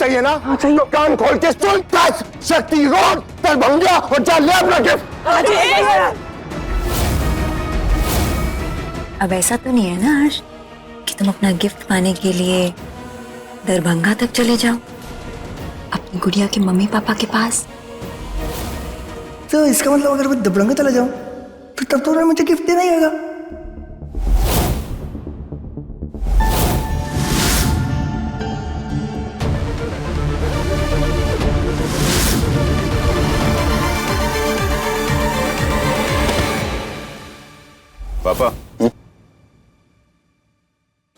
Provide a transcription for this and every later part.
चाहिए ना? हाँ चाहिए। तो कान खोल के सुन, शक्ति रोड दरभंगा और जा ले अपना गिफ्ट। अब ऐसा तो नहीं है ना हर्ष कि तुम अपना गिफ्ट पाने के लिए दरभंगा तक चले जाओ अपनी गुड़िया के मम्मी पापा के पास? तो इसका मतलब अगर मैं दरभंगा चला जाऊं तो तब तो मुझे गिफ्ट देना ही होगा। पापा,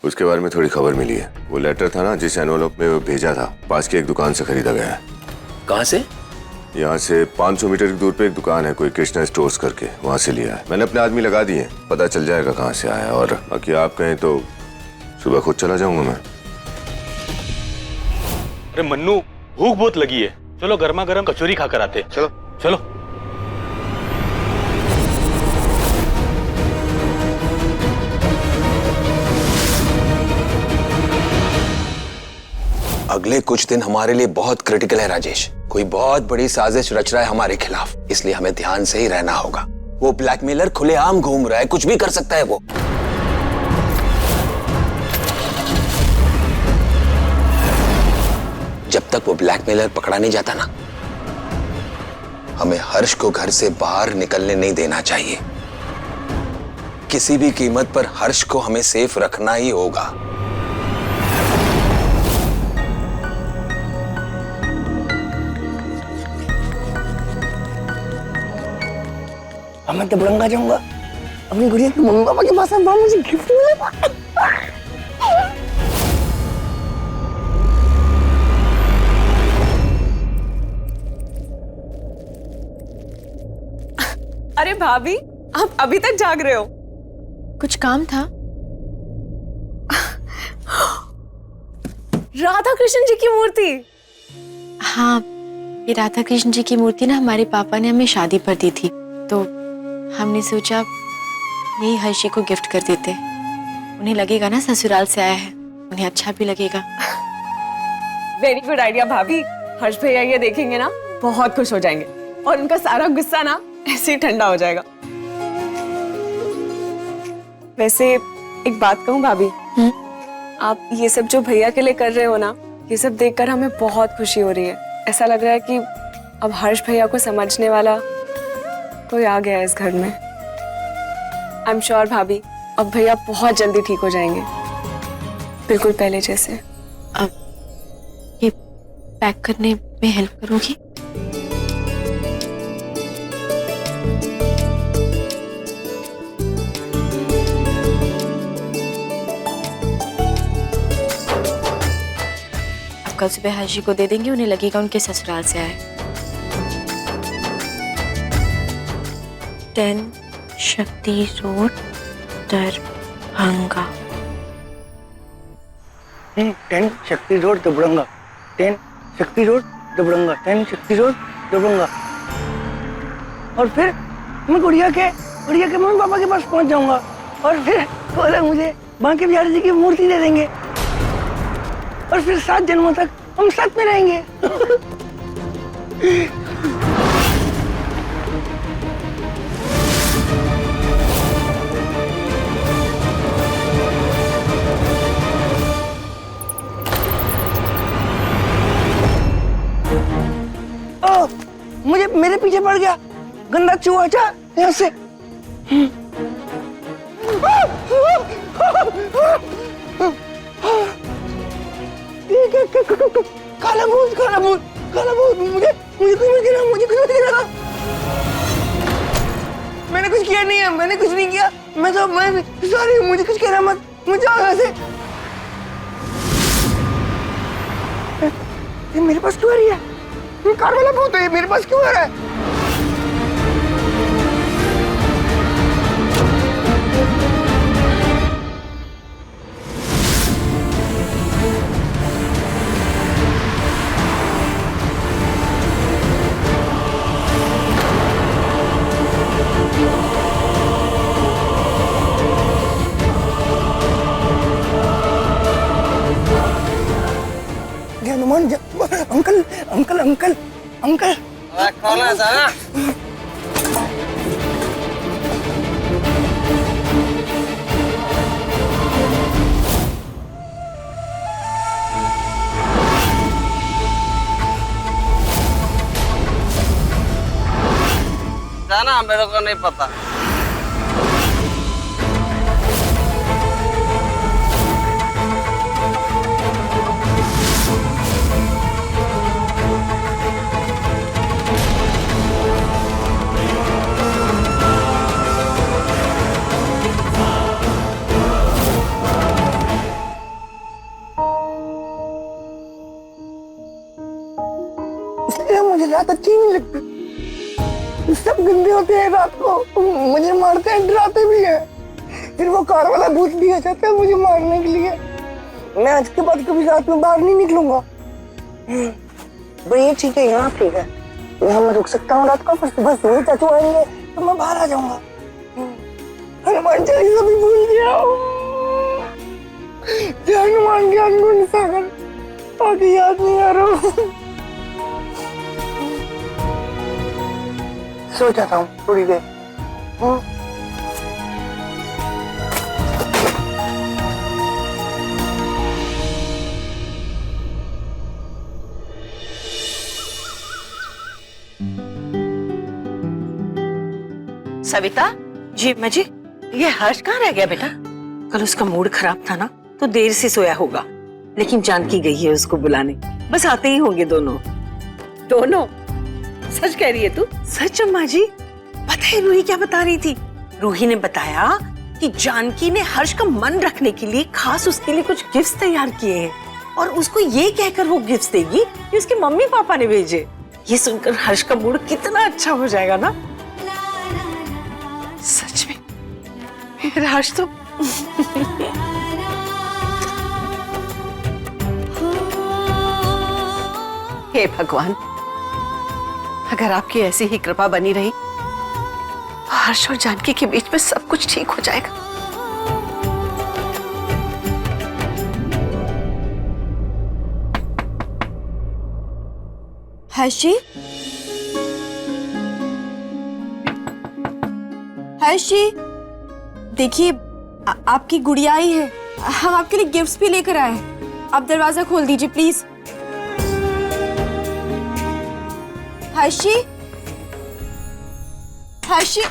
उसके बारे में थोड़ी खबर मिली है। वो लेटर था ना जिस एनवेलप में वो भेजा था, पास की एक दुकान से खरीदा गया है। कहाँ से? यहाँ से 500 मीटर की दूर पे एक दुकान है, कोई कृष्णा स्टोर्स करके, वहां से लिया है। मैंने अपने आदमी लगा दिए, पता चल जाएगा कहाँ से आया। और बाकी आप कहें तो सुबह खुद चला जाऊंगा मैं। अरे मन्नू, भूख बहुत लगी है, चलो गर्मा गर्म कचौरी खाकर आते। चलो चलो। अगले कुछ दिन हमारे लिए बहुत क्रिटिकल है राजेश। कोई बहुत बड़ी साजिश रच रहा है हमारे खिलाफ, इसलिए हमें ध्यान से ही रहना होगा। वो ब्लैकमेलर खुलेआम घूम रहा है, कुछ भी कर सकता है वो। जब तक वो ब्लैकमेलर पकड़ा नहीं जाता ना, हमें हर्ष को घर से बाहर निकलने नहीं देना चाहिए। किसी भी कीमत पर हर्ष को हमें सेफ रखना ही होगा। मैं दरभंगा जाऊंगा अपनी गुड़िया के मम्मी पापा के पास, मुझे गिफ्ट मिलेगा। अरे भाभी, आप अभी तक जाग रहे हो? कुछ काम था? राधा कृष्ण जी की मूर्ति। हाँ, ये राधा कृष्ण जी की मूर्ति ना हमारे पापा ने हमें शादी पर दी थी, तो हमने सोचा यही हर्षी को गिफ्ट कर देते। उन्हें लगेगा ना ससुराल से आया है, उन्हें अच्छा भी लगेगा। वेरी गुड आइडिया भाभी। हर्ष भैया ये देखेंगे ना बहुत खुश हो जाएंगे और उनका सारा गुस्सा ना ऐसे ही ठंडा हो जाएगा। वैसे एक बात कहूँ भाभी, आप ये सब जो भैया के लिए कर रहे हो ना, ये सब देखकर हमें बहुत खुशी हो रही है। ऐसा लग रहा है कि अब हर्ष भैया को समझने वाला कोई आ गया है इस घर में। आई एम श्योर भाभी, अब भैया बहुत जल्दी ठीक हो जाएंगे, बिल्कुल पहले जैसे। अब ये पैक करने में हेल्प करोगी? अब कल सुबह हर्षी को दे देंगे, उन्हें लगेगा उनके ससुराल से आए। 10 शक्ति रोड दरभंगा। 10 शक्ति रोड दरभंगा, 10 शक्ति रोड दरभंगा, 10 शक्ति रोड दरभंगा। और फिर मैं गुड़िया के मम्मी पापा के पास पहुंच जाऊंगा और फिर वो लोग मुझे बांके बिहारी जी की मूर्ति दे देंगे और फिर 7 जन्मों तक हम साथ में रहेंगे। मुझे मेरे पीछे पड़ गया गंदा चूहा। जा यहाँ से। काला भूत, काला भूत, काला भूत। मुझे कुछ मत गिरा, मुझे कुछ मत गिरा। मैंने कुछ किया नहीं है, मैंने कुछ नहीं किया। मैं सॉरी, मुझे कुछ कहना मत, मुझे जाओ यहाँ से। ये मेरे पास क्यों आ रही है? ये कार वाला भूत है, मेरे पास क्यों आ रहा है? हनुमान अंकल कौन है सारा? जाना मेरे को नहीं पता। इसलिए मुझे रात अच्छी नहीं लगती। सब गंदे होते हैं रात को, मुझे मारते हैं, डराते भी हैं। फिर वो कार वाला भूत भी आ जाता है मुझे मारने के लिए। मैं आज के बाद कभी रात में बाहर नहीं निकलूंगा। भाई ये ठीक है, यहाँ ठीक है, यहाँ मैं रुक सकता हूँ रात को। फिर सुबह सूरज चाचू आएंगे तो मैं बाहर आ जाऊंगा। हनुमान चालीसा भी भूल गया। हनुमान ज्ञान गुण सागर आगे याद नहीं आ रहा। सो जाता हूँ थोड़ी देर। सविता जी अम्मा जी। ये हर्ष कहाँ रह गया बेटा? कल उसका मूड खराब था ना, तो देर से सोया होगा, लेकिन जानकी गई है उसको बुलाने। बस आते ही होंगे दोनों। दोनों? सच कह रही है तू? सच अम्मा जी। पता है रूही क्या बता रही थी? रूही ने बताया कि जानकी ने हर्ष का मन रखने के लिए खास उसके लिए कुछ गिफ्ट्स तैयार किए हैं, और उसको ये कहकर वो गिफ्ट्स देगी कि उसके मम्मी पापा ने भेजे। ये सुनकर हर्ष का मूड कितना अच्छा हो जाएगा ना। सच में मेरा हर्ष तो हे भगवान, अगर आपकी ऐसी ही कृपा बनी रही तो हर्ष और जानकी के बीच में सब कुछ ठीक हो जाएगा। हर्ष जी, हर्ष जी, देखिए आपकी गुड़िया आई है। हम आपके लिए गिफ्ट्स भी लेकर आए हैं। आप दरवाजा खोल दीजिए प्लीज। हर्ष जी, हर्ष जी।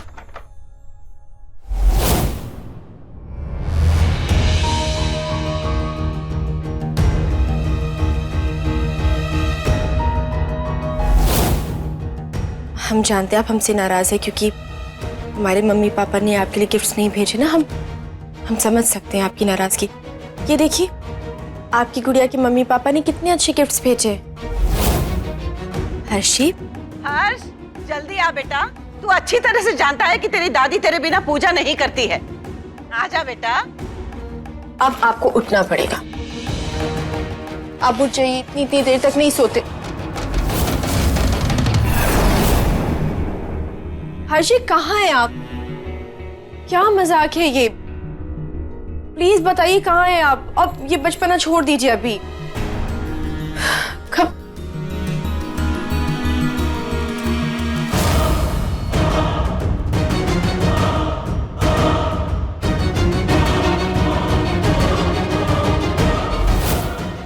हम जानते हैं आप हमसे नाराज है क्योंकि हमारे मम्मी पापा ने आपके लिए गिफ्ट्स नहीं भेजे ना। हम समझ सकते हैं आपकी नाराजगी। ये देखिए आपकी गुड़िया के मम्मी पापा ने कितने अच्छे गिफ्ट्स भेजे। हर्षी, हर्ष जल्दी आ बेटा, तू अच्छी तरह से जानता है कि तेरी दादी तेरे बिना पूजा नहीं करती है। आजा बेटा। अब आपको उठना पड़ेगा। आप उठ जाइए, इतनी देर तक नहीं सोते। हर्षी कहाँ हैं आप? क्या मजाक है ये? प्लीज बताइए कहाँ हैं आप? अब ये बचपना छोड़ दीजिए अभी। कब?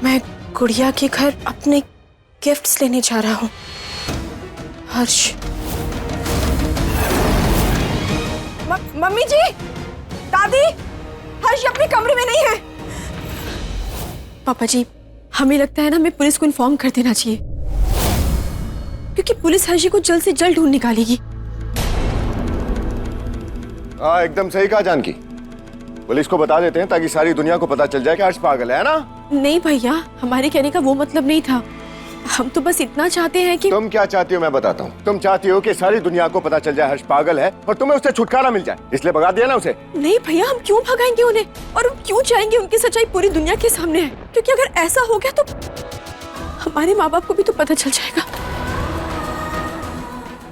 मैं गुड़िया के घर अपने गिफ्ट्स लेने जा रहा हूँ। हर्ष। मम्मी जी, दादी, हर्ष अपने कमरे में नहीं है। पापा जी, हमें लगता है ना हमें पुलिस को इन्फॉर्म कर देना चाहिए, क्योंकि पुलिस हर्षी को जल्द से जल्द ढूंढ निकालेगी। एकदम सही कहा जानकी। पुलिस को बता देते हैं ताकि सारी दुनिया को पता चल जाए कि हर्ष पागल है ना? नहीं भैया, हमारे कहने का वो मतलब नहीं था। हम तो बस इतना चाहते हैं कि... तुम क्या चाहती हो मैं बताता हूँ। तुम चाहती हो कि सारी दुनिया को पता चल जाए हर्ष पागल है और तुम्हें उससे छुटकारा मिल जाए, इसलिए भगा दिया ना उसे। नहीं भैया, हम क्यों भगाएंगे उन्हें, और हम क्यों चाहेंगे उनकी सच्चाई पूरी दुनिया के सामने है? क्योंकि अगर ऐसा हो गया तो हमारे माँ बाप को भी तो पता चल जाएगा,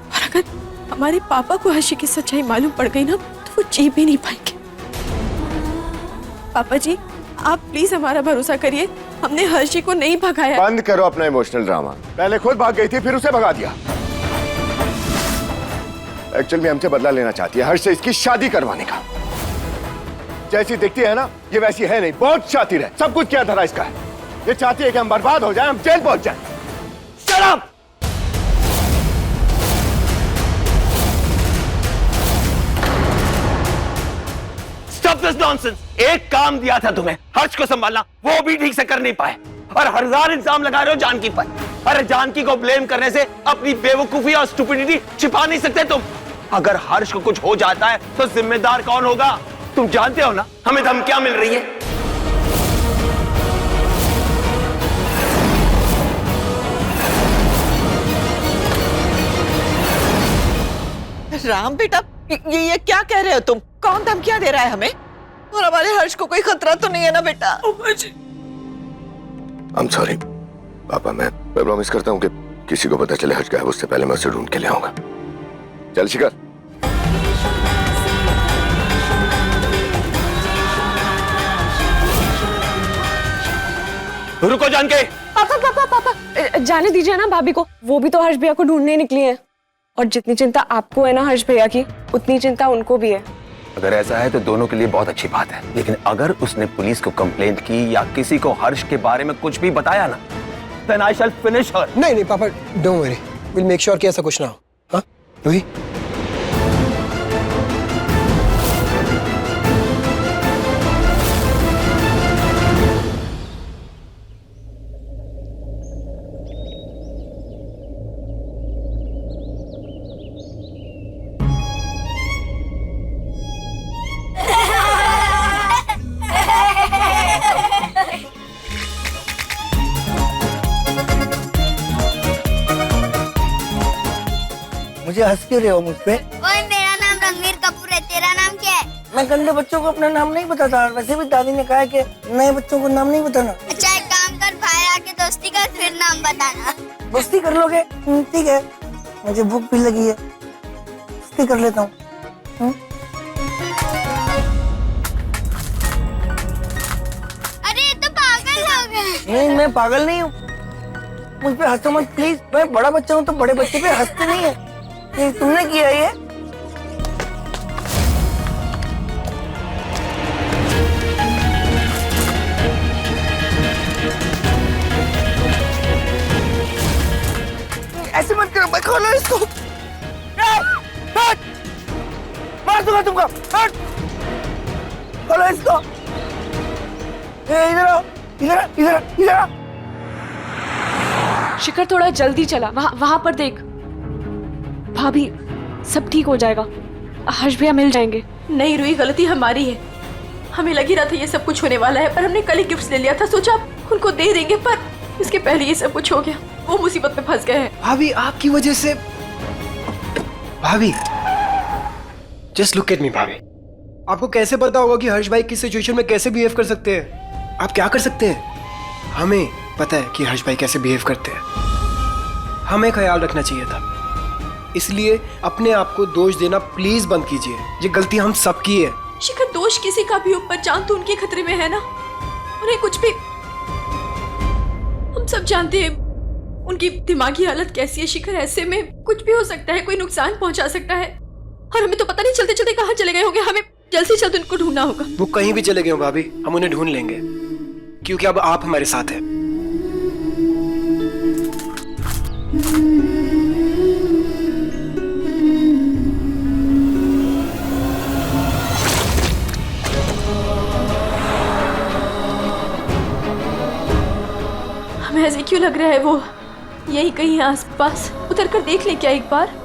और अगर हमारे पापा को हर्षी की सच्चाई मालूम पड़ गई ना तो वो जी भी नहीं पाएंगे। पापा जी, आप प्लीज हमारा भरोसा करिए। हमने हर्षी को नहीं भगाया। बंद करो अपना इमोशनल ड्रामा। पहले खुद भाग गई थी, फिर उसे भगा दिया। एक्चुअली हमसे बदला लेना चाहती है हर्ष से इसकी शादी करवाने का। जैसी दिखती है ना, ये वैसी है नहीं, बहुत शातिर है। सब कुछ क्या धरा इसका है। ये चाहती है कि हम बर्बाद हो जाएं, हम जेल पहुंच जाएं। Shut up! Stop this nonsense! एक काम दिया था तुम्हें, हर्ष को संभालना, वो भी ठीक से कर नहीं पाए और 1000 इल्जाम लगा रहे हो जानकी पर। अरे जानकी को ब्लेम करने से अपनी बेवकूफी और स्टुपिडिटी छिपा नहीं सकते तुम। अगर हर्ष को कुछ हो जाता है तो जिम्मेदार कौन होगा? तुम जानते हो ना हमें धमकियां मिल रही है। राम बेटा, ये क्या कह रहे हो तुम? कौन धमकियां दे रहा है हमें? और हमारे हर्ष को कोई खतरा तो नहीं है ना बेटा? I'm sorry पापा, मैं प्रॉमिस करता हूँ कि किसी को पता चले हर्ष का है उससे पहले मैं उसे ढूंढ के ले आऊंगा। चल शिखर। रुको जानके। पापा जाने दीजिए ना भाभी को, वो भी तो हर्ष भैया को ढूंढने निकली हैं। और जितनी चिंता आपको है ना हर्ष भैया की, उतनी चिंता उनको भी है। अगर ऐसा है तो दोनों के लिए बहुत अच्छी बात है, लेकिन अगर उसने पुलिस को कंप्लेंट की या किसी को हर्ष के बारे में कुछ भी बताया ना, then I shall finish her. नहीं पापा, don't worry, will make sure कि ऐसा कुछ ना हो। हाँ रूही, मुझे हंस क्यों रहे हो मुझ पे? ओए मेरा नाम रणवीर कपूर है, तेरा नाम क्या है? मैं गंदे बच्चों को अपना नाम नहीं बताता, वैसे भी दादी ने कहा है कि नए बच्चों को नाम नहीं बताना। अच्छा एक काम कर, बाहर आके दोस्ती कर फिर नाम बताना। दोस्ती कर लोगे? ठीक है, मुझे भूख भी लगी है, दोस्ती कर लेता हूँ। अरे ये तो पागल हो गए। नहीं मैं पागल नहीं हूँ, मुझ पे हंसो मत प्लीज। मैं बड़ा बच्चा हूँ तो बड़े बच्चे पे हंसते नहीं है। ये तुमने किया ये? ऐसे मत करो, मैं खोलो इसको। हट! मार दूंगा तुमको। हट! खोलो इसको। इधर आओ, इधर इधर इधर। शिखर थोड़ा जल्दी चला, वहां पर देख। भाभी सब ठीक हो जाएगा, हर्ष भैया मिल जाएंगे। नहीं रूही, गलती हमारी है। हमें लग ही रहा था ये सब कुछ होने वाला है, पर हमने कल ही गिफ्ट ले लिया था, सोचा उनको दे देंगे, पर इसके पहले ये सब कुछ हो गया। वो मुसीबत में फंस गए हैं। भाभी आपकी वजह से। भाभी जस्ट लुक एट मी। भाभी आपको कैसे पता होगा कि हर्ष भाई किस सिचुएशन में कैसे बिहेव कर सकते हैं? आप क्या कर सकते हैं? हमें पता है कि हर्ष भाई कैसे बिहेव करते हैं, हमें ख्याल रखना चाहिए था। इसलिए अपने आप को दोष देना प्लीज बंद कीजिए, ये गलती हम सबकी है। शिखर दोष किसी का भी ऊपर, जान तो उनके खतरे में है ना। उन्हें कुछ भी, हम सब जानते हैं उनकी दिमागी हालत कैसी है। शिखर ऐसे में कुछ भी हो सकता है, कोई नुकसान पहुंचा सकता है, और हमें तो पता नहीं चलते चलते कहाँ चले गए होंगे। हमें जल्द से जल्द उनको ढूंढना होगा। वो कहीं भी चले गए हो भाभी, हम उन्हें ढूंढ लेंगे, क्योंकि अब आप हमारे साथ हैं। हमें ऐसे क्यों लग रहा है वो यही कहीं है आसपास? उतर कर देख ले क्या एक बार?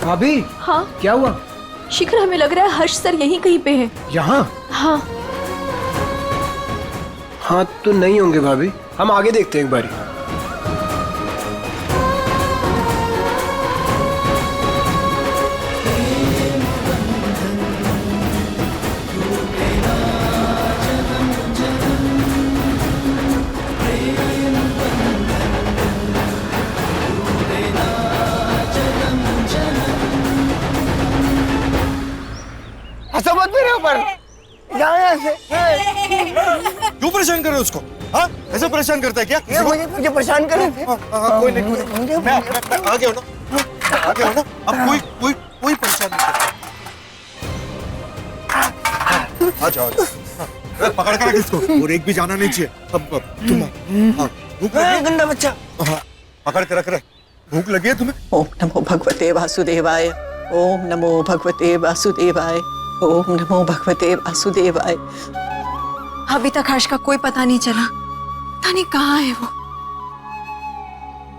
भाभी हाँ क्या हुआ? शिखर, हमें लग रहा है हर्ष सर यहीं कहीं पे है। यहाँ? हाँ हाँ तो नहीं होंगे भाभी, हम आगे देखते हैं एक बारी। पर जाओ यहाँ से। क्यों परेशान कर रहे हो उसको? हाँ, ऐसे परेशान करता है क्या? ये मुझे परेशान कर रहे थे। कोई नहीं, मैं आ गया हूँ ना, आ गया हूँ ना। अब कोई परेशान नहीं करता। आ जाओ, पकड़ कर रख इसको, और एक भी जाना नहीं चाहिए। अब तुम भूख लगी? गंदा बच्चा। हाँ, पकड़ के रख रहे। भूख लगी है तुम्हें? ओम नमो भगवते वासुदेवाय, ओम नमो भगवते वासुदेवाय, ओम नमो भगवते वासुदेवाय। अभी तक हर्ष का कोई पता नहीं चला, पता नहीं कहाँ है वो।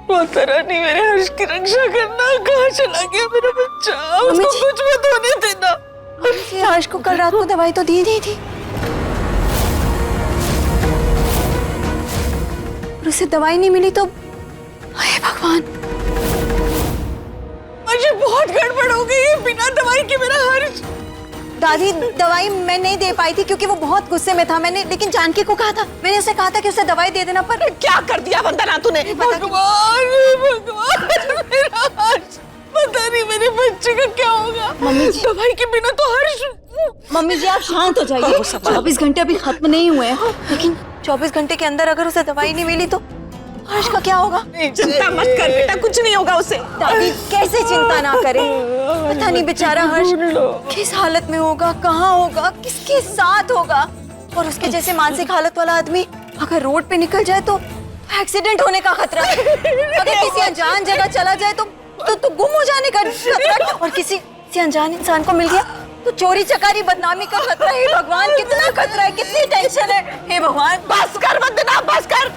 माता रानी मेरे हर्ष की रक्षा करना, कहाँ चला गया मेरा बच्चा? उसको कुछ मत होने देना। हर्ष को कल रात को दवाई तो दी थी, और उसे दवाई नहीं मिली तो हे भगवान, मुझे बहुत गड़बड़ हो गई है बिना दवाई के मेरा हर्ष। दादी दवाई मैं नहीं दे पाई थी क्योंकि वो बहुत गुस्से में था। मैंने लेकिन जानकी को कहा था, मैंने उसे कहा था कि उसे दवाई दे देना, पर क्या कर दिया वंदना तूने? भगवान मेरा हर्ष, पता नहीं मेरे बच्चे का क्या होगा। मम्मी जी, दवाई के बिना तो हर्ष। मम्मी जी आप शांत हो जाइए। 24 घंटे अभी खत्म नहीं हुए हैं, लेकिन 24 घंटे के अंदर अगर उसे दवाई नहीं मिली तो हर्ष का क्या होगा? चिंता मत कर बेटा, कुछ नहीं होगा उसे। दादी कैसे चिंता ना करें, पता नहीं बेचारा हर्ष किस हालत में होगा, कहाँ होगा, किसके साथ होगा। और उसके जैसे मानसिक हालत वाला आदमी अगर रोड पे निकल जाए तो एक्सीडेंट होने का खतरा है। अगर किसी अनजान जगह चला जाए तो गुम हो जाने का खतरा, और किसी अनजान इंसान को मिल गया तो चोरी चकारी बदनामी का खतरा है। भगवान कितना खतरा है, कितनी टेंशन है। हे भगवान बस कर वंदना, बस कर।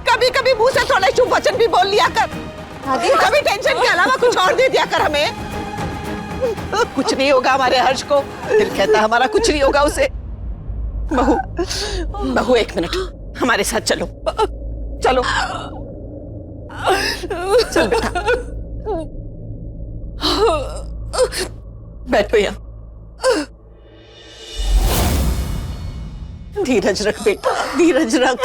कभी कभी मुंह से थोड़ा शुभ वचन भी बोल लिया कर। कभी टेंशन के अलावा कुछ और दे दिया कर हमें। कुछ नहीं होगा हमारे हर्ष को, दिल कहता है हमारा कुछ नहीं होगा उसे। बहू 1 मिनट हमारे साथ चलो, चलो चल बेटा, बैठो यहाँ। धीरज रख बेटा, धीरज रख।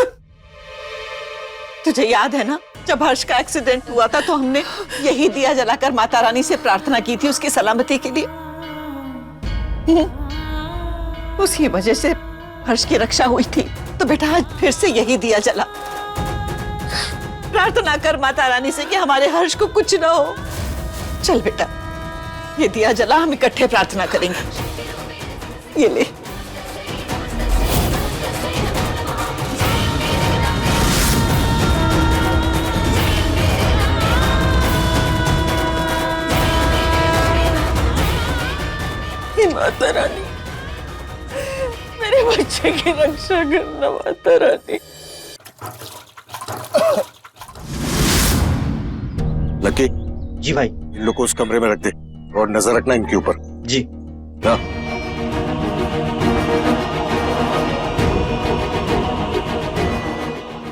तुझे याद है ना, जब हर्ष का एक्सीडेंट हुआ था तो हमने यही दिया जलाकर माता रानी से प्रार्थना की थी उसकी सलामती के लिए। उसी वजह से हर्ष की रक्षा हुई थी। तो बेटा आज फिर से यही दिया जला, प्रार्थना कर माता रानी से कि हमारे हर्ष को कुछ ना हो। चल बेटा, ये दिया जला, हम इकट्ठे प्रार्थना करेंगे। ये ले। माता रानी मेरे बच्चे की रक्षा करना, माता रानी। लकी जी भाई। इन लोग को उस कमरे में रख दे और नजर रखना इनके ऊपर। जी हाँ।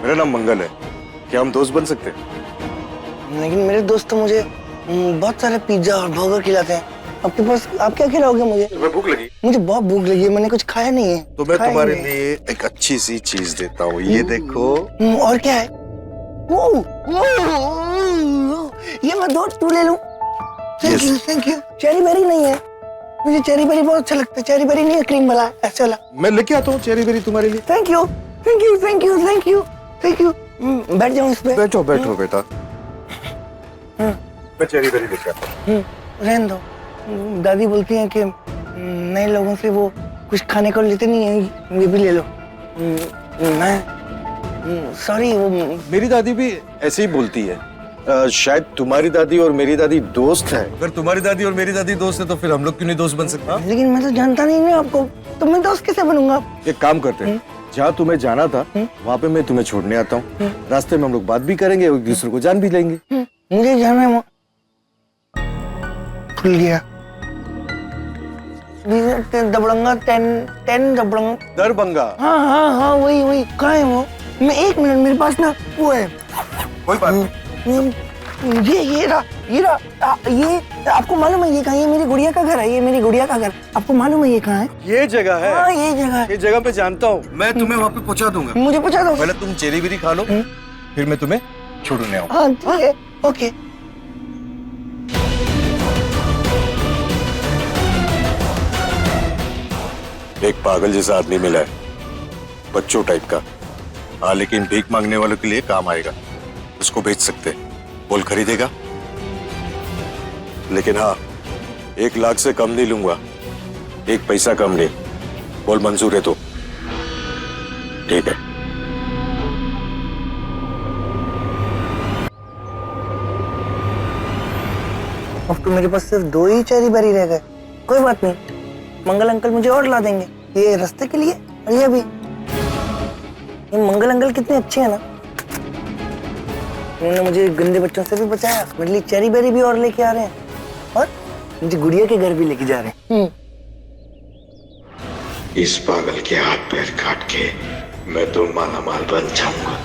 मेरा नाम मंगल है, क्या हम दोस्त बन सकते हैं? लेकिन मेरे दोस्त तो मुझे बहुत सारे पिज्जा और बर्गर खिलाते हैं। आपके पास आप क्या खिलाओगे मुझे? तुम्हें भूख लगी? मुझे बहुत भूख लगी है, मैंने कुछ खाया नहीं है। तो मैं तुम्हारे लिए एक अच्छी सी चीज देता हूँ, ये देखो। और क्या है? ये मैं 2 ले लूं? Thank you, thank you. Cherry berry नहीं है, मुझे चेरी बेरी बहुत अच्छा लगता है। चेरी बेरी नहीं है, क्रीम वाला ऐसे वाला। मैं लेके आता हूँ चेरी बेरी तुम्हारे लिए। Thank you, thank you, thank you, thank you, thank you. बैठ जाऊँ इस पे? बैठो बैठो बेटा, मैं चेरी बेरी लेके आता हूँ। रहने दो। दादी बोलती हैं कि नए लोगों से वो कुछ खाने को लेते नहीं है, ये भी ले लो। मैं सॉरी, वो मेरी दादी भी ऐसे ही बोलती है। शायद तुम्हारी दादी और मेरी दादी दोस्त है। अगर तुम्हारी दादी और मेरी दादी दोस्त है तो फिर हम लोग क्यों नहीं दोस्त बन सकते? लेकिन मैं तो जानता नहीं ना आपको, तो मैं दोस्त कैसे बनूंगा? एक काम करते हैं, जहाँ तुम्हें जाना था वहाँ पे मैं तुम्हें छोड़ने आता हूँ। रास्ते में हम लोग बात भी करेंगे, एक दूसरे को जान भी लेंगे। मुझे जाना है, भूल गया। दबड़ंगा 10 दबड़ंगा दरभंगा। हाँ हाँ हाँ, वही कहाँ है वो? मैं 1 मिनट, मेरे पास ना वो है। कोई बात नहीं। ये आपको मालूम है ये कहाँ? ये मेरी गुड़िया का घर है, ये मेरी गुड़िया का घर। आपको मालूम है ये कहाँ है? ये जगह है। हाँ, ये जगह। ये जगह पे जानता हूँ मैं, तुम्हें वहाँ पे पहुँचा दूंगा। मुझे पहुँचा दो। पहले तुम चेरी बेरी खा लो, फिर मैं तुम्हें छोड़ने आऊँ। हाँ ठीक है, ओके। एक पागल जैसा आदमी मिला है, बच्चों टाइप का। हाँ, लेकिन भीख मांगने वालों के लिए काम आएगा। उसको बेच सकते हैं। बोल खरीदेगा? लेकिन हाँ, 1 लाख से कम नहीं लूंगा, 1 पैसा कम नहीं। बोल मंजूर है तो? ठीक है। अब तो मेरे पास सिर्फ 2 ही चेरी बेरी रह गए। कोई बात नहीं, मंगल अंकल मुझे और ला देंगे, ये रास्ते के लिए और ये भी। ये मंगल अंकल कितने अच्छे हैं ना, उन्होंने मुझे गंदे बच्चों से भी बचाया, मेरे लिए चेरी बेरी भी और लेके आ रहे हैं, और मुझे गुड़िया के घर भी लेके जा रहे हैं। इस पागल के हाथ पैर काट के मैं तो माला माल बन जाऊंगा।